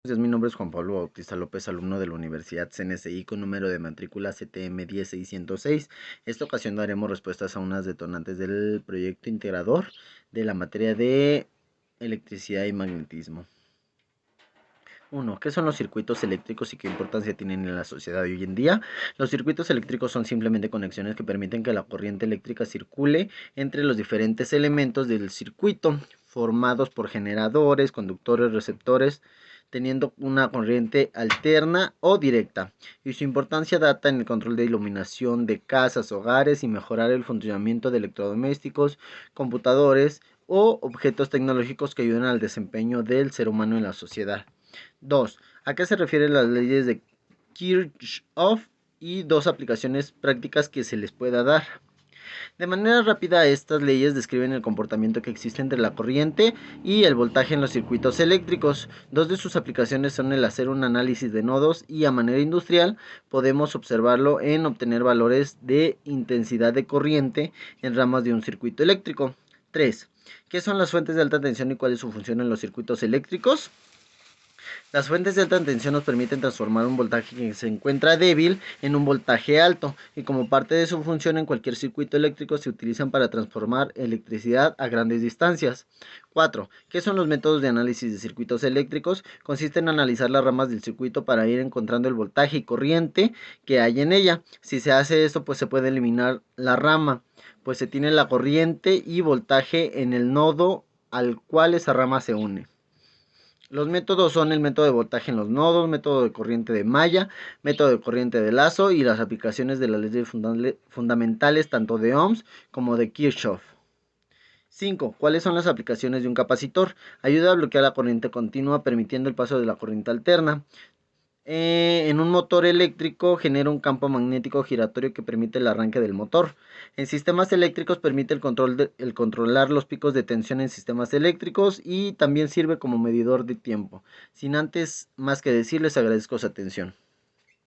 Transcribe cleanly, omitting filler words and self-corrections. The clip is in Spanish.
días, mi nombre es Juan Pablo Bautista López, alumno de la Universidad CNSI con número de matrícula CTM 10606. Esta ocasión daremos respuestas a unas detonantes del proyecto integrador de la materia de electricidad y magnetismo. 1. ¿Qué son los circuitos eléctricos y qué importancia tienen en la sociedad de hoy en día? Los circuitos eléctricos son simplemente conexiones que permiten que la corriente eléctrica circule entre los diferentes elementos del circuito, formados por generadores, conductores, receptores, teniendo una corriente alterna o directa. Y su importancia data en el control de iluminación de casas, hogares y mejorar el funcionamiento de electrodomésticos, computadores o objetos tecnológicos que ayudan al desempeño del ser humano en la sociedad. 2. ¿A qué se refieren las leyes de Kirchhoff y dos aplicaciones prácticas que se les pueda dar? De manera rápida, estas leyes describen el comportamiento que existe entre la corriente y el voltaje en los circuitos eléctricos. Dos de sus aplicaciones son el hacer un análisis de nodos y a manera industrial podemos observarlo en obtener valores de intensidad de corriente en ramas de un circuito eléctrico. 3. ¿Qué son las fuentes de alta tensión y cuál es su función en los circuitos eléctricos? Las fuentes de alta tensión nos permiten transformar un voltaje que se encuentra débil en un voltaje alto, y como parte de su función en cualquier circuito eléctrico se utilizan para transformar electricidad a grandes distancias. 4. ¿Qué son los métodos de análisis de circuitos eléctricos? Consiste en analizar las ramas del circuito para ir encontrando el voltaje y corriente que hay en ella. Si se hace esto, pues se puede eliminar la rama, pues se tiene la corriente y voltaje en el nodo al cual esa rama se une. Los métodos son el método de voltaje en los nodos, método de corriente de malla, método de corriente de lazo y las aplicaciones de las leyes fundamentales tanto de Ohms como de Kirchhoff. 5. ¿Cuáles son las aplicaciones de un capacitor? Ayuda a bloquear la corriente continua permitiendo el paso de la corriente alterna. En un motor eléctrico genera un campo magnético giratorio que permite el arranque del motor. En sistemas eléctricos permite el controlar los picos de tensión en sistemas eléctricos y también sirve como medidor de tiempo. Sin antes más que decir, les agradezco su atención.